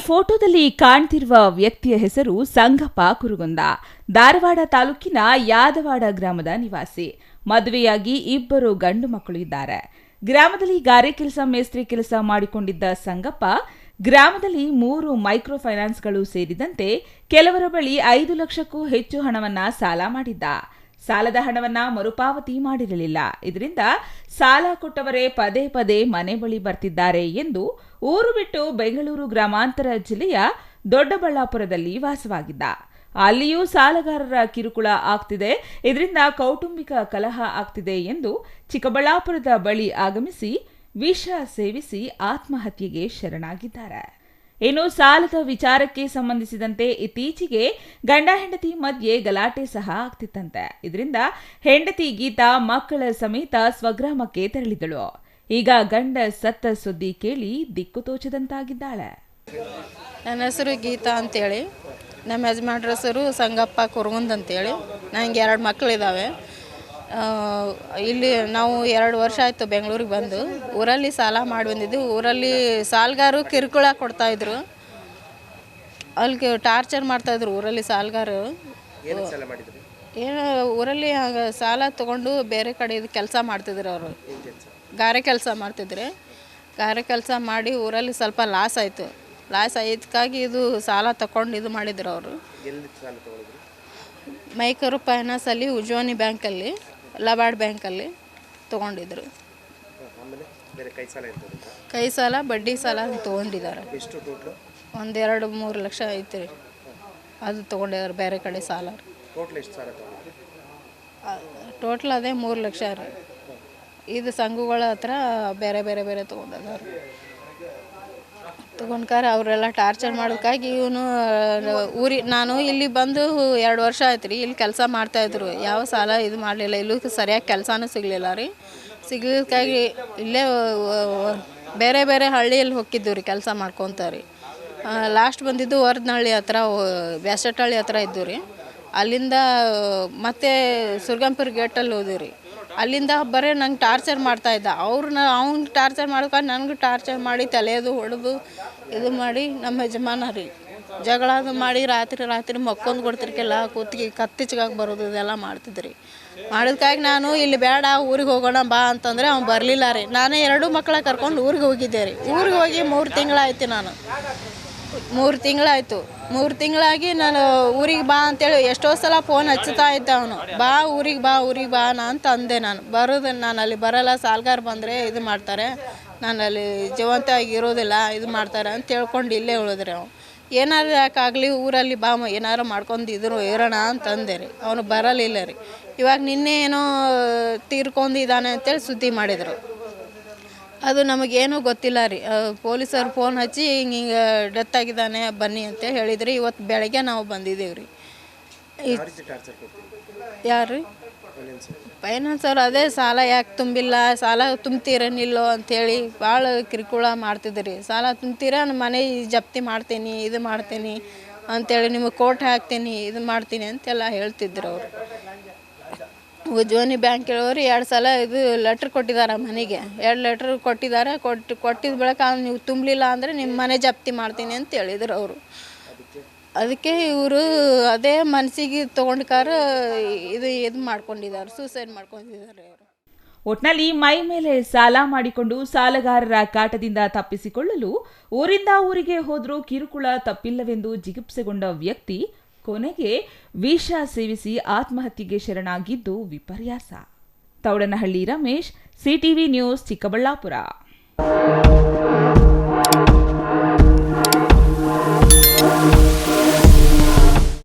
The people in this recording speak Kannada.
ಫೋಟೋದಲ್ಲಿ ಕಾಣ್ತಿರುವ ವ್ಯಕ್ತಿಯ ಹೆಸರು ಸಂಗಪ್ಪ ಕುರುಗೊಂದ. ಧಾರವಾಡ ತಾಲೂಕಿನ ಯಾದವಾಡ ಗ್ರಾಮದ ನಿವಾಸಿ. ಮದುವೆಯಾಗಿ 2 ಗಂಡು ಮಕ್ಕಳು ಇದ್ದಾರೆ. ಗ್ರಾಮದಲ್ಲಿ ಗಾರೆ ಕೆಲಸ, ಮೇಸ್ತ್ರಿ ಕೆಲಸ ಮಾಡಿಕೊಂಡಿದ್ದ ಸಂಗಪ್ಪ ಗ್ರಾಮದಲ್ಲಿ 3 ಮೈಕ್ರೋ ಫೈನಾನ್ಸ್ಗಳು ಸೇರಿದಂತೆ ಕೆಲವರ ಬಳಿ 5 ಲಕ್ಷಕ್ಕೂ ಹೆಚ್ಚು ಹಣವನ್ನ ಸಾಲ ಮಾಡಿದ್ದ. ಸಾಲದ ಹಣವನ್ನ ಮರುಪಾವತಿ ಮಾಡಿರಲಿಲ್ಲ. ಇದರಿಂದ ಸಾಲ ಕೊಟ್ಟವರೇ ಪದೇ ಪದೇ ಮನೆ ಬಳಿ ಬರ್ತಿದ್ದಾರೆ ಎಂದು ಊರು ಬಿಟ್ಟು ಬೆಂಗಳೂರು ಗ್ರಾಮಾಂತರ ಜಿಲ್ಲೆಯ ದೊಡ್ಡಬಳ್ಳಾಪುರದಲ್ಲಿ ವಾಸವಾಗಿದ್ದ. ಅಲ್ಲಿಯೂ ಸಾಲಗಾರರ ಕಿರುಕುಳ ಆಗ್ತಿದೆ, ಇದರಿಂದ ಕೌಟುಂಬಿಕ ಕಲಹ ಆಗ್ತಿದೆ ಎಂದು ಚಿಕ್ಕಬಳ್ಳಾಪುರದ ಬಳಿ ಆಗಮಿಸಿ ವಿಷ ಸೇವಿಸಿ ಆತ್ಮಹತ್ಯೆಗೆ ಶರಣಾಗಿದ್ದಾರೆ. ಇನ್ನು ಸಾಲದ ವಿಚಾರಕ್ಕೆ ಸಂಬಂಧಿಸಿದಂತೆ ಇತ್ತೀಚೆಗೆ ಗಂಡ ಹೆಂಡತಿ ಮಧ್ಯೆ ಗಲಾಟೆ ಸಹ ಆಗ್ತಿತ್ತಂತೆ. ಇದರಿಂದ ಹೆಂಡತಿ ಗೀತಾ ಮಕ್ಕಳ ಸಮೇತ ಸ್ವಗ್ರಾಮಕ್ಕೆ ತೆರಳಿದಳು. ಈಗ ಗಂಡ ಸತ್ತ ಸುದ್ದಿ ಕೇಳಿ ದಿಕ್ಕು ತೋಚದಂತಾಗಿದ್ದಾಳೆ. ನನ್ನ ಹೆಸರು ಗೀತಾ ಅಂತೇಳಿ, ನಮ್ಮ ಯಜಮಾನ್ರ ಹೆಸರು ಸಂಗಪ್ಪ ಕುರುಗೊಂದ್ ಅಂತೇಳಿ. ನನಗೆ 2 ಮಕ್ಕಳಿದ್ದಾವೆ. ಇಲ್ಲಿ ನಾವು 2 ವರ್ಷ ಆಯಿತು ಬೆಂಗಳೂರಿಗೆ ಬಂದು. ಊರಲ್ಲಿ ಸಾಲ ಮಾಡಿ ಬಂದಿದ್ದು. ಊರಲ್ಲಿ ಸಾಲಗಾರರು ಕಿರುಕುಳ ಕೊಡ್ತಾಯಿದ್ರು, ಅಲ್ಲಿ ಟಾರ್ಚರ್ ಮಾಡ್ತಾಯಿದ್ರು ಊರಲ್ಲಿ ಸಾಲಗಾರರು. ಏನು ಊರಲ್ಲಿ ಸಾಲ ತೊಗೊಂಡು ಬೇರೆ ಕಡೆ ಇದು ಕೆಲಸ ಮಾಡ್ತಿದ್ರು. ಅವರು ಗಾರೆ ಕೆಲಸ ಮಾಡ್ತಿದ್ರು. ಗಾರೆ ಕೆಲಸ ಮಾಡಿ ಊರಲ್ಲಿ ಸ್ವಲ್ಪ ಲಾಸ್ ಆಯಿತು. ಲಾಸ್ ಆಯ್ತಕ್ಕಾಗಿ ಇದು ಸಾಲ ತಗೊಂಡು ಇದು ಮಾಡಿದ್ರು. ಅವರು ಮೈಕ್ರೋ ಫೈನಾನ್ಸಲ್ಲಿ, ಉಜ್ವಾನಿ ಬ್ಯಾಂಕಲ್ಲಿ, ಲಬಾರ್ಡ್ ಬ್ಯಾಂಕಲ್ಲಿ ತೊಗೊಂಡಿದ್ರು. ಕೈ ಸಾಲ, ಬಡ್ಡಿ ಸಾಲ ತೊಗೊಂಡಿದ್ದಾರೆ. 1-2-3 ಲಕ್ಷ ಐತೆ ರೀ, ಅದು ತೊಗೊಂಡಿದ್ದಾರೆ ಬೇರೆ ಕಡೆ ಸಾಲ. ಟೋಟಲ್ ಅದೇ 3 ಲಕ್ಷ ರೀ. ಇದು ಸಂಘಗಳ ಹತ್ರ ಬೇರೆ ಬೇರೆ ಬೇರೆ ತೊಗೊಂಡಿದ್ದಾರೆ. ತೊಗೊಂಡ್ಕಾರ ಅವರೆಲ್ಲ ಟಾರ್ಚರ್ ಮಾಡೋದಕ್ಕಾಗಿ ಇವನು ನಾನು ಇಲ್ಲಿ ಬಂದು 2 ವರ್ಷ ಆಯ್ತು ರೀ. ಇಲ್ಲಿ ಕೆಲಸ ಮಾಡ್ತಾಯಿದ್ರು. ಯಾವ ಸಾಲ ಇದು ಮಾಡಲಿಲ್ಲ. ಇಲ್ಲೂ ಸರಿಯಾಗಿ ಕೆಲಸನೂ ಸಿಗಲಿಲ್ಲ ರೀ. ಸಿಗಲಿಕ್ಕಾಗಿ ಇಲ್ಲೇ ಬೇರೆ ಬೇರೆ ಹಳ್ಳಿಯಲ್ಲಿ ಹೋಗಿದ್ದು ರೀ ಕೆಲಸ ಮಾಡ್ಕೊತಾರೆ. ಲಾಸ್ಟ್ ಬಂದಿದ್ದು ವರದನಹಳ್ಳಿ ಹತ್ರ, ಬ್ಯಾಸಟಹಳ್ಳಿ ಹತ್ರ ಇದ್ದು ರೀ. ಅಲ್ಲಿಂದ ಮತ್ತೆ ಸುರ್ಗಂಪುರ ಗೇಟಲ್ಲಿ ಹೋದ್ವಿ ರೀ. ಅಲ್ಲಿಂದ ಬರೀ ನಂಗೆ ಟಾರ್ಚರ್ ಮಾಡ್ತಾಯಿದ್ದ. ಅವ್ನಿಗೆ ಟಾರ್ಚರ್ ಮಾಡ್ಕೊಂಡು ನನಗೂ ಟಾರ್ಚರ್ ಮಾಡಿ ತಲೆಯದು ಹೊಡೆದು ಇದು ಮಾಡಿ ನಮ್ಮ ಯಜಮಾನ ರೀ ಜಗಳ ಮಾಡಿ ರಾತ್ರಿ ಮಕ್ಕೊಂದು ಕೊಡ್ತಿರ್ಕೆಲ್ಲ ಕೂತ್ಗೆ ಕತ್ತಿಚ್ಚಾಗಿ ಬರೋದು ಇದೆಲ್ಲ ಮಾಡ್ತಿದ್ರಿ. ಮಾಡೋದಕ್ಕಾಗಿ ನಾನು ಇಲ್ಲಿ ಬೇಡ ಊರಿಗೆ ಹೋಗೋಣ ಬಾ ಅಂತಂದರೆ ಅವ್ನು ಬರಲಿಲ್ಲ ರೀ. ನಾನೇ 2 ಮಕ್ಕಳ ಕರ್ಕೊಂಡು ಊರಿಗೆ ಹೋಗಿದ್ದೆ ರೀ. ಊರಿಗೆ ಹೋಗಿ 3 ತಿಂಗಳಾಯ್ತು. ನಾನು 3 ತಿಂಗಳಾಯಿತು. 3 ತಿಂಗಳಾಗಿ ನಾನು ಊರಿಗೆ ಬಾ ಅಂತೇಳಿ ಎಷ್ಟೋ ಸಲ ಫೋನ್ ಹಚ್ಚುತ್ತಾ ಇದ್ದ ಅವನು. ಊರಿಗೆ ಬಾ ಅಂತ ಅಂದೆ. ನಾನು ಅಲ್ಲಿ ಬರೋಲ್ಲ, ಸಾಲಗಾರ ಬಂದರೆ ಇದು ಮಾಡ್ತಾರೆ, ನಾನು ಅಲ್ಲಿ ಜೀವಂತವಾಗಿ ಇರೋದಿಲ್ಲ, ಇದು ಮಾಡ್ತಾರೆ ಅಂತ ಹೇಳ್ಕೊಂಡು ಇಲ್ಲೇ ಉಳಿದ್ರಿ. ಅವನು ಏನಾರು ಯಾಕಾಗಲಿ ಊರಲ್ಲಿ ಬಾ ಏನಾರು ಮಾಡ್ಕೊಂಡು ಇರೋಣ ಅಂತಂದೆ ರೀ. ಅವನು ಬರಲಿಲ್ಲ ರೀ. ಇವಾಗ ನಿನ್ನೆ ಏನೋ ತೀರ್ಕೊಂಡಿದ್ದಾನೆ ಅಂತೇಳಿ ಸುದ್ದಿ ಮಾಡಿದರು. ಅದು ನಮಗೇನೂ ಗೊತ್ತಿಲ್ಲ ರೀ. ಪೊಲೀಸರು ಫೋನ್ ಹಚ್ಚಿ ಹಿಂಗೆ ಡೆತ್ ಆಗಿದ್ದಾನೆ ಬನ್ನಿ ಅಂತ ಹೇಳಿದ್ರಿ. ಇವತ್ತು ಬೆಳಗ್ಗೆ ನಾವು ಬಂದಿದ್ದೀವಿ ರೀ. ಯಾರು ರೀ? ಫೈನಾನ್ಸರು ಅದೇ ಸಾಲ ಯಾಕೆ ತುಂಬಿಲ್ಲ, ಸಾಲ ತುಂಬ್ತೀರೇನಿಲ್ಲೋ ಅಂಥೇಳಿ ಭಾಳ ಕಿರುಕುಳ ಮಾಡ್ತಿದ್ರಿ. ಸಾಲ ತುಂಬ್ತೀರ ಮನೆ ಜಪ್ತಿ ಮಾಡ್ತೀನಿ, ಇದು ಮಾಡ್ತೀನಿ ಅಂಥೇಳಿ, ನಿಮಗೆ ಕೋರ್ಟ್ ಹಾಕ್ತೀನಿ, ಇದು ಮಾಡ್ತೀನಿ ಅಂತೆಲ್ಲ ಹೇಳ್ತಿದ್ರು ಅವರು. ಉಜ್ವಾನಿ ಬ್ಯಾಂಕ್ ಹೇಳೋರು 2 ಸಲ ಇದು ಲೆಟ್ರ್ ಕೊಟ್ಟಿದ್ದಾರೆ ಮನೆಗೆ. 2 ಲೆಟ್ರ್ ಕೊಟ್ಟಿದ್ದಾರೆ. ಕೊಟ್ಟಿದ್ದ ಬಳಿಕ ನೀವು ತುಂಬಲಿಲ್ಲ ಅಂದರೆ ನಿಮ್ಮ ಮನೆ ಜಪ್ತಿ ಮಾಡ್ತೀನಿ ಅಂತ ಹೇಳಿದ್ರು ಅವರು. ಅದಕ್ಕೆ ಇವರು ಅದೇ ಮನಸ್ಸಿಗೆ ತೊಗೊಂಡ್ಕಾರ ಇದು ಮಾಡ್ಕೊಂಡಿದ್ದಾರೆ, ಸೂಸೈಡ್ ಮಾಡ್ಕೊಂಡಿದ್ದಾರೆ ಅವರು. ಒಟ್ನಲ್ಲಿ ಮೈ ಮೇಲೆ ಸಾಲ ಮಾಡಿಕೊಂಡು ಸಾಲಗಾರರ ಕಾಟದಿಂದ ತಪ್ಪಿಸಿಕೊಳ್ಳಲು ಊರಿಂದ ಊರಿಗೆ ಹೋದ್ರೂ ಕಿರುಕುಳ ತಪ್ಪಿಲ್ಲವೆಂದು ಜಿಗುಪ್ಸೆಗೊಂಡ ವ್ಯಕ್ತಿ ಕೊನೆಗೆ ವಿಷ ಸೇವಿಸಿ ಆತ್ಮಹತ್ಯೆಗೆ ಶರಣಾಗಿದ್ದು ವಿಪರ್ಯಾಸ. Thoudanahalli Ramesh, CTV news, Chikkaballapur.